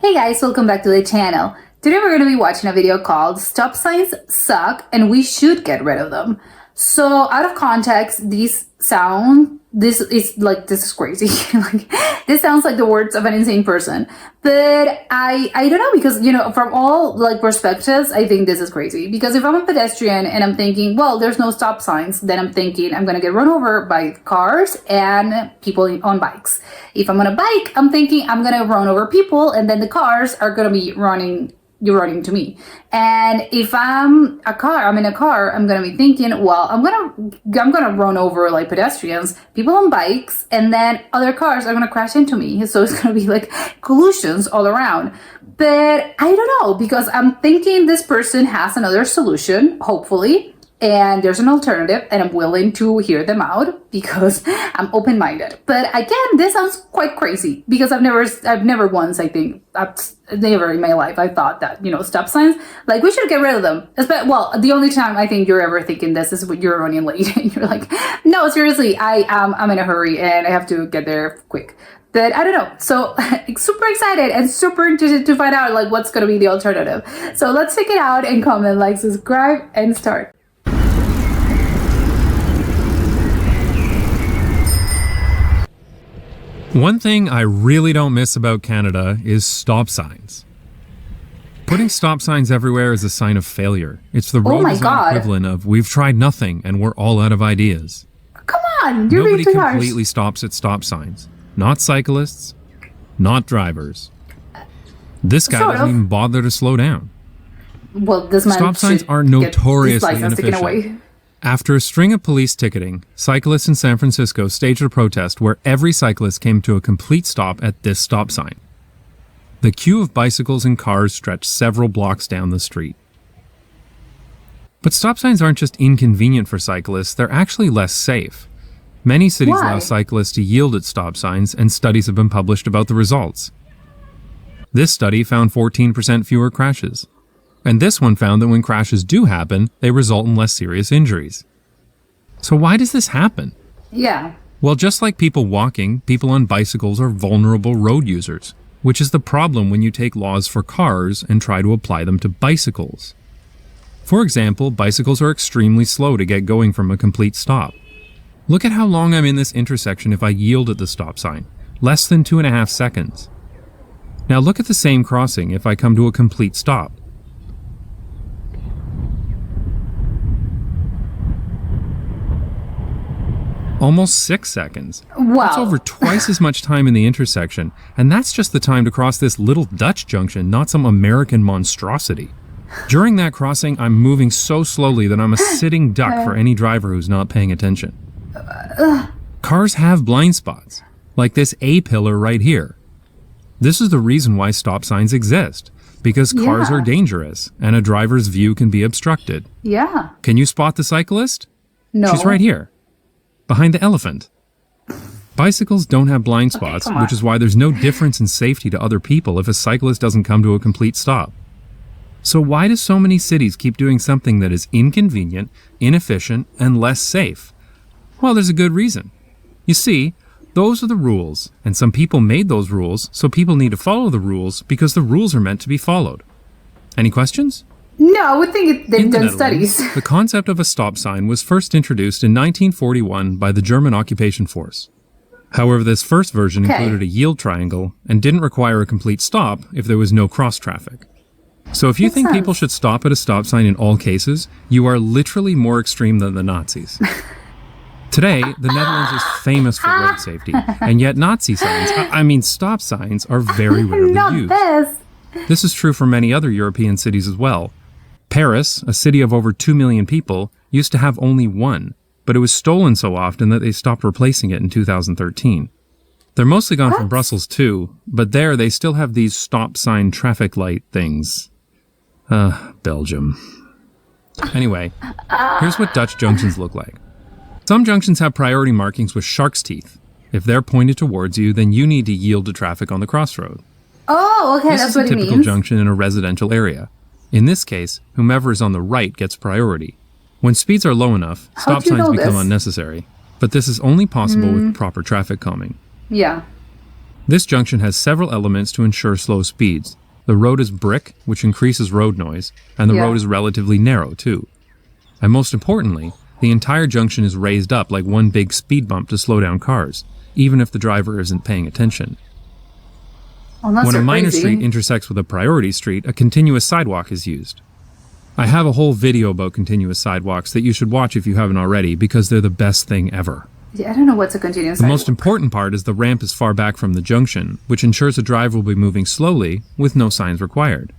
Hey guys, welcome back to the channel. Today we're going to be watching a video called Stop Signs Suck and We Should Get Rid of Them. So out of context, this is crazy. This sounds like the words of an insane person. But I don't know, because from all perspectives, I think this is crazy. Because if I'm a pedestrian and I'm thinking, well, there's no stop signs, then I'm thinking I'm gonna get run over by cars and people on bikes. If I'm on a bike, I'm thinking I'm gonna run over people and then the cars are gonna be running to me. And if I'm in a car, I'm gonna be thinking, well, I'm gonna run over pedestrians, people on bikes, and then other cars are gonna crash into me. So it's gonna be collisions all around. But I don't know, because I'm thinking this person has another solution, hopefully, and there's an alternative, and I'm willing to hear them out because I'm open-minded. But again, this sounds quite crazy, because I've never once, I think, never in my life, I thought that, stop signs, we should get rid of them. Well, the only time I think you're ever thinking this is when you're running late and you're like, no, seriously, I'm in a hurry and I have to get there quick. But I don't know. So super excited and super interested to find out what's going to be the alternative. So let's check it out and comment, subscribe, and start. One thing I really don't miss about Canada is stop signs. Putting stop signs everywhere is a sign of failure. It's the road design equivalent of we've tried nothing and we're all out of ideas. Come on, you're Nobody being too harsh. completely stops at stop signs. Not cyclists, not drivers. This guy doesn't even bother to slow down. Well, this man stop signs are notoriously inefficient. Away. After a string of police ticketing, cyclists in San Francisco staged a protest where every cyclist came to a complete stop at this stop sign. The queue of bicycles and cars stretched several blocks down the street. But stop signs aren't just inconvenient for cyclists, they're actually less safe. Many cities allow cyclists to yield at stop signs, and studies have been published about the results. This study found 14% fewer crashes. And this one found that when crashes do happen, they result in less serious injuries. So why does this happen? Yeah. Well, just like people walking, people on bicycles are vulnerable road users, which is the problem when you take laws for cars and try to apply them to bicycles. For example, bicycles are extremely slow to get going from a complete stop. Look at how long I'm in this intersection if I yield at the stop sign. Less than 2.5 seconds. Now look at the same crossing if I come to a complete stop. Almost 6 seconds. Wow. That's over twice as much time in the intersection, and that's just the time to cross this little Dutch junction, not some American monstrosity. During that crossing, I'm moving so slowly that I'm a sitting duck for any driver who's not paying attention. Cars have blind spots, like this A-pillar right here. This is the reason why stop signs exist, because cars are dangerous, and a driver's view can be obstructed. Yeah. Can you spot the cyclist? No. She's right here. Behind the elephant. Bicycles don't have blind spots, which is why there's no difference in safety to other people if a cyclist doesn't come to a complete stop. So why do so many cities keep doing something that is inconvenient, inefficient, and less safe? Well, there's a good reason. You see, those are the rules, and some people made those rules, so people need to follow the rules because the rules are meant to be followed. Any questions? No, I would think they've done studies. The concept of a stop sign was first introduced in 1941 by the German occupation force. However, this first version included a yield triangle and didn't require a complete stop if there was no cross traffic. So if you think people should stop at a stop sign in all cases, you are literally more extreme than the Nazis. Today, the Netherlands is famous for road safety, and yet stop signs are very rarely used. This is true for many other European cities as well. Paris, a city of over 2 million people, used to have only one, but it was stolen so often that they stopped replacing it in 2013. They're mostly gone from Brussels too, but there they still have these stop sign traffic light things. Belgium. Anyway, here's what Dutch junctions look like. Some junctions have priority markings with shark's teeth. If they're pointed towards you, then you need to yield to traffic on the crossroad. Oh, okay, that's what it means. This is a typical junction in a residential area. In this case, whomever is on the right gets priority. When speeds are low enough, stop signs become unnecessary. But this is only possible with proper traffic calming. Yeah. This junction has several elements to ensure slow speeds. The road is brick, which increases road noise, and the road is relatively narrow, too. And most importantly, the entire junction is raised up like one big speed bump to slow down cars, even if the driver isn't paying attention. When a minor street intersects with a priority street, a continuous sidewalk is used. I have a whole video about continuous sidewalks that you should watch if you haven't already, because they're the best thing ever. Yeah, I don't know what's a continuous sidewalk. The most important part is the ramp is far back from the junction, which ensures the driver will be moving slowly with no signs required.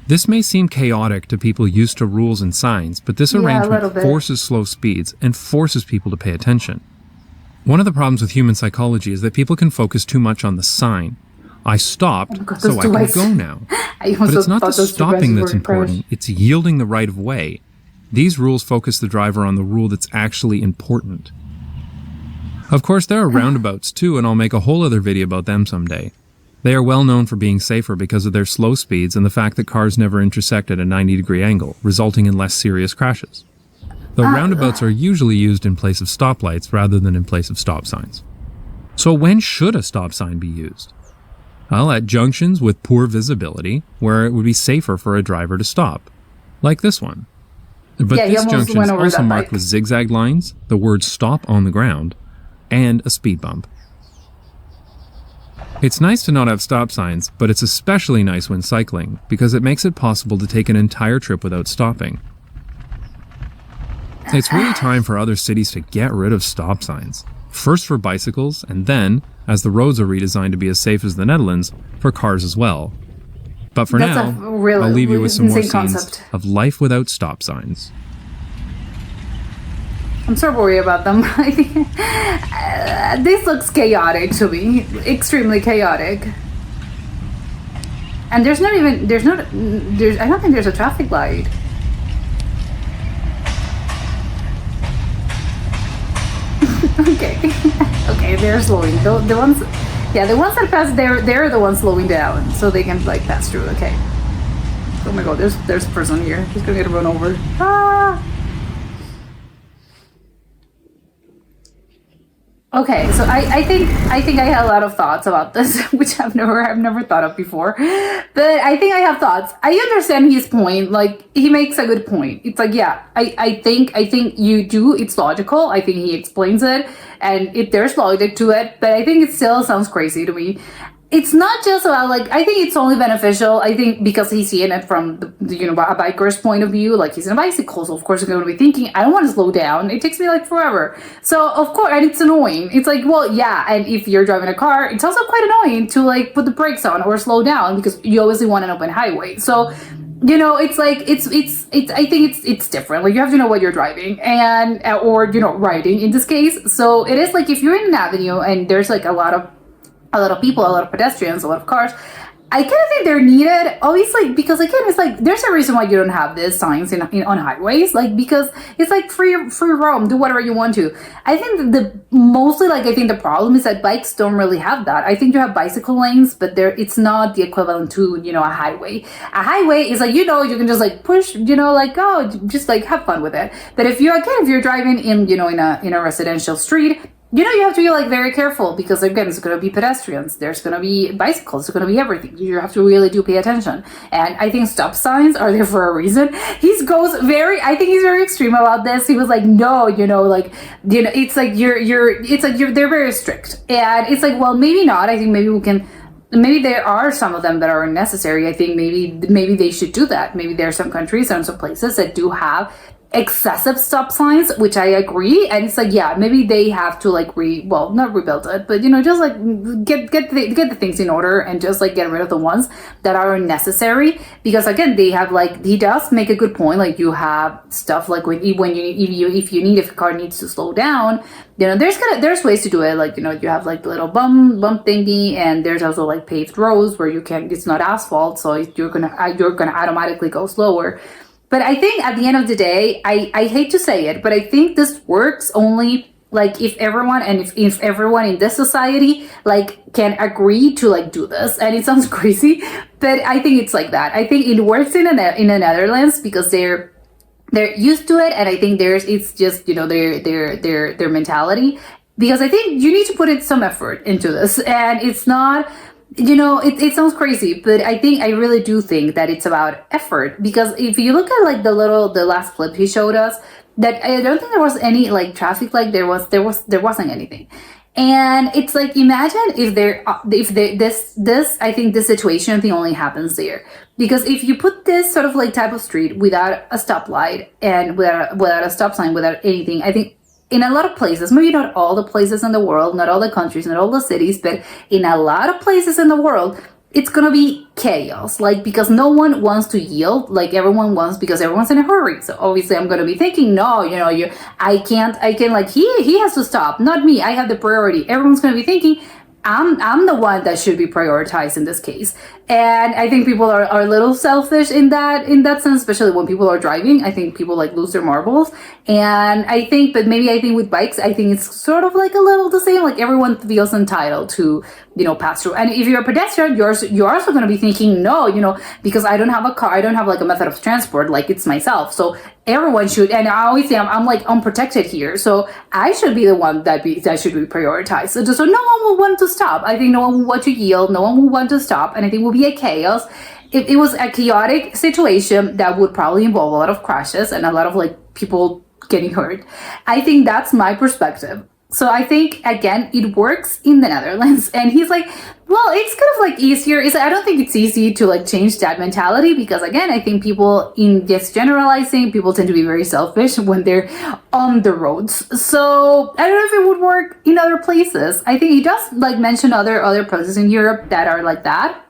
This may seem chaotic to people used to rules and signs, but this arrangement forces slow speeds and forces people to pay attention. One of the problems with human psychology is that people can focus too much on the sign. I stopped, so I can go now. But it's not the stopping that's important, it's yielding the right of way. These rules focus the driver on the rule that's actually important. Of course, there are roundabouts too, and I'll make a whole other video about them someday. They are well known for being safer because of their slow speeds and the fact that cars never intersect at a 90-degree angle, resulting in less serious crashes. Though roundabouts are usually used in place of stoplights rather than in place of stop signs. So when should a stop sign be used? Well, at junctions with poor visibility, where it would be safer for a driver to stop, like this one. But this junction is also marked with zigzag lines, the word stop on the ground, and a speed bump. It's nice to not have stop signs, but it's especially nice when cycling, because it makes it possible to take an entire trip without stopping. It's really time for other cities to get rid of stop signs. First for bicycles, and then, as the roads are redesigned to be as safe as the Netherlands, for cars as well. But for now, I'll leave you with some more scenes of life without stop signs. I'm so worried about them. I think this looks chaotic to me, extremely chaotic. And I don't think there's a traffic light. Okay, they're slowing. The ones that pass, they're the ones slowing down, so they can like pass through. Okay. Oh my god, there's a person here. He's gonna get run over. Ah. Okay, so I think I had a lot of thoughts about this, which I've never thought of before. But I think I have thoughts. I understand his point. Like, he makes a good point. It's like, yeah, I think you do. It's logical. I think he explains it, and there's logic to it. But I think it still sounds crazy to me. It's not just about, like, I think it's only beneficial, I think, because he's seeing it from the a biker's point of view. Like, he's in a bicycle, so of course he's going to be thinking, I don't want to slow down. It takes me like forever. So of course, and it's annoying. It's like, well, yeah, and if you're driving a car, it's also quite annoying to like put the brakes on or slow down because you obviously want an open highway. So, it's like, it's I think it's different. Like, you have to know what you're driving and, or, riding in this case. So it is like, if you're in an avenue and there's like a lot of people, a lot of pedestrians, a lot of cars, I kind of think they're needed, obviously, because again, it's like, there's a reason why you don't have these signs on highways, like, because it's like free roam, do whatever you want to. I think I think the problem is that bikes don't really have that. I think you have bicycle lanes, but it's not the equivalent to, a highway. A highway is like, you can just like push, just like have fun with it. But if you're driving in, in a residential street, you have to be like very careful because again, it's going to be pedestrians, there's going to be bicycles, there's going to be everything. You have to really pay attention. And I think stop signs are there for a reason. I think he's very extreme about this. He was like, no, it's like they're very strict. And it's like, well, maybe not. I think maybe there are some of them that are unnecessary. I think maybe they should do that. Maybe there are some countries and some places that do have excessive stop signs, which I agree. And it's like, yeah, maybe they have to like not rebuild it, but just like get the things in order and just like get rid of the ones that are unnecessary. Because again, they have like, he does make a good point. Like, you have stuff like if a car needs to slow down, there's ways to do it. Like, you have like the little bump thingy, and there's also like paved roads where it's not asphalt, so you're gonna automatically go slower. But I think at the end of the day, I hate to say it, but I think this works only like if everyone in this society like can agree to like do this. And it sounds crazy, but I think it's like that. I think it works in the Netherlands because they're used to it, and I think it's just their mentality. because I think you need to put in some effort into this, and it's not, it sounds crazy, but I really do think that it's about effort, because if you look at like the last clip he showed us, that I don't think there was any like traffic, like there wasn't anything. And it's like, imagine if this I think this situation thing only happens there, because if you put this sort of like type of street without a stoplight and without a stop sign, without anything, I think in a lot of places, maybe not all the places in the world, not all the countries, not all the cities, but in a lot of places in the world, it's gonna be chaos, like, because no one wants to yield, like everyone wants, because everyone's in a hurry. So obviously I'm gonna be thinking, no, I can't, like, he has to stop, not me, I have the priority. Everyone's gonna be thinking, I'm the one that should be prioritized in this case. And I think people are a little selfish in that sense, especially when people are driving. I think people like lose their marbles. And I think with bikes, I think it's sort of like a little the same, like everyone feels entitled to, pass through. And if you're a pedestrian, you're also going to be thinking, no, because I don't have a car, I don't have like a method of transport, like it's myself. So everyone should, and I always say I'm like unprotected here, so I should be the one that should be prioritized. So no one will want to stop. I think no one will want to yield, no one will want to stop, and I think it will be a chaos. It was a chaotic situation that would probably involve a lot of crashes and a lot of like people getting hurt. I think that's my perspective. So I think, again, it works in the Netherlands. And he's like, well, it's kind of like easier. I don't think it's easy to like change that mentality, because again, I think people, in just generalizing, people tend to be very selfish when they're on the roads. So I don't know if it would work in other places. I think he does like mention other places in Europe that are like that.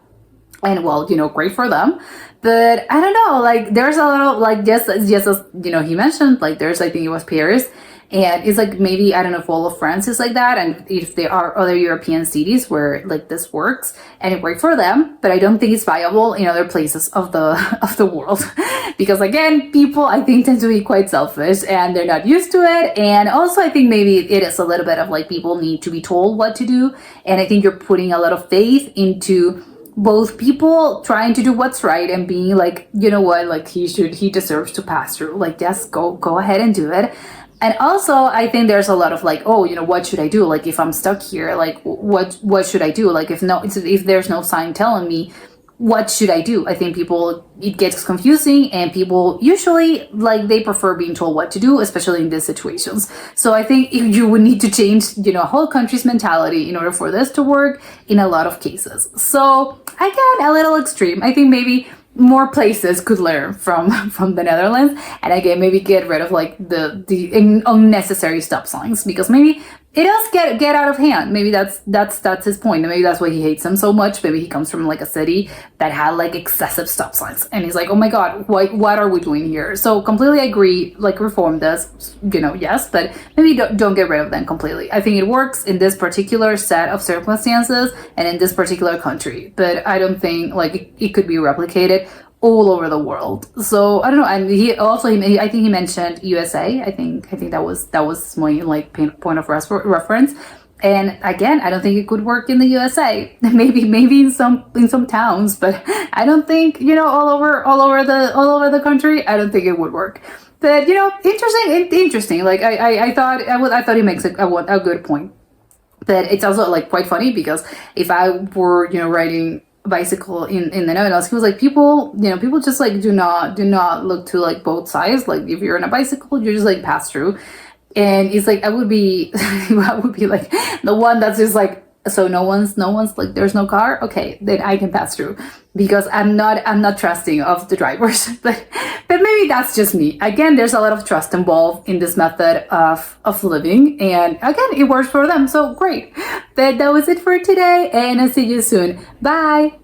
And well, great for them. But I don't know, like there's a lot of like, just as he mentioned, like I think it was Paris. And it's like, maybe, I don't know if all of France is like that, and if there are other European cities where like this works and it worked for them, but I don't think it's viable in other places of the world. Because again, people, I think, tend to be quite selfish and they're not used to it. And also I think maybe it is a little bit of like people need to be told what to do. And I think you're putting a lot of faith into both people trying to do what's right and being like, like he deserves to pass through, like just go ahead and do it. And also, I think there's a lot of like, what should I do? Like, if I'm stuck here, like, what should I do? Like, if there's no sign telling me, what should I do? I think it gets confusing, and people usually, like, they prefer being told what to do, especially in these situations. So I think you would need to change, a whole country's mentality in order for this to work in a lot of cases. So again, a little extreme. I think maybe more places could learn from the Netherlands, and again, maybe get rid of like the unnecessary stop signs, because maybe it does get out of hand. Maybe that's his point, and maybe that's why he hates them so much. Maybe he comes from like a city that had like excessive stop signs, and he's like, oh my god, what are we doing here? So completely agree, like reform this, yes, but maybe don't get rid of them completely. I think it works in this particular set of circumstances and in this particular country, but I don't think like it could be replicated all over the world. So I don't know. And I think he mentioned USA. I think that was my like point of reference. And again, I don't think it could work in the USA. Maybe in some towns, but I don't think all over the country. I don't think it would work. But interesting. Like I thought he makes a good point. But it's also like quite funny, because if I were riding bicycle in the Netherlands, he was like, people just like do not look to like both sides. Like if you're on a bicycle, you just like pass through. And he's like, I would be like the one that's just like, so no one's like, there's no car, okay, then I can pass through, because I'm not trusting of the drivers. But maybe that's just me. Again, there's a lot of trust involved in this method of living, and again, it works for them, so great. But that was it for today, and I'll see you soon. Bye.